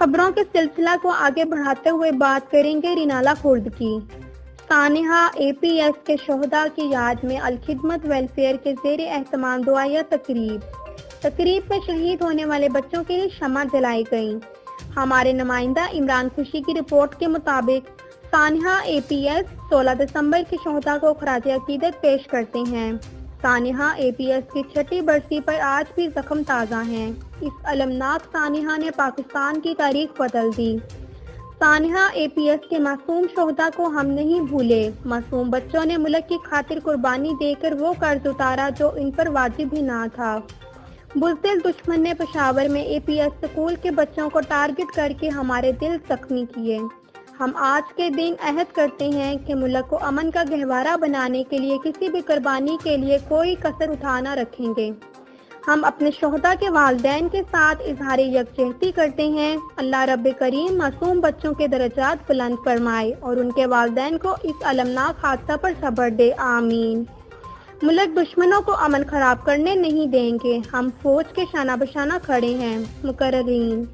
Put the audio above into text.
خبروں کے سلسلہ کو آگے بڑھاتے ہوئے بات کریں گے رینالہ خورد کی۔ سانحہ APS کے شہداء کی یاد میں الخدمت ویلفیئر کے زیر اہتمام دعائیہ تقریب میں شہید ہونے والے بچوں کے لیے شمع جلائی گئی۔ ہمارے نمائندہ عمران خوشی کی رپورٹ کے مطابق سانحہ APS 16 دسمبر کے شہداء کو خراج عقیدت پیش کرتے ہیں۔ سانحہ APS کی 6 برسی پر آج بھی زخم تازہ ہیں۔ اس المناک سانحہ نے پاکستان کی تاریخ بدل دی۔ سانحہ APS کے معصوم شہداء کو ہم نہیں بھولے۔ معصوم بچوں نے ملک کی خاطر قربانی دے کر وہ قرض اتارا جو ان پر واجب ہی نہ تھا۔ بزدل دشمن نے پشاور میں APS اسکول کے بچوں کو ٹارگٹ کر کے ہمارے دل زخمی کیے۔ ہم آج کے دن عہد کرتے ہیں کہ ملک کو امن کا گہوارہ بنانے کے لیے کسی بھی قربانی کے لیے کوئی کسر اٹھا نہ رکھیں گے۔ ہم اپنے شہداء کے والدین کے ساتھ اظہار یکجہتی کرتے ہیں۔ اللہ رب کریم معصوم بچوں کے درجات بلند فرمائے اور ان کے والدین کو اس المناک حادثہ پر صبر دے، آمین۔ ملک دشمنوں کو امن خراب کرنے نہیں دیں گے۔ ہم فوج کے شانہ بشانہ کھڑے ہیں۔ مقررین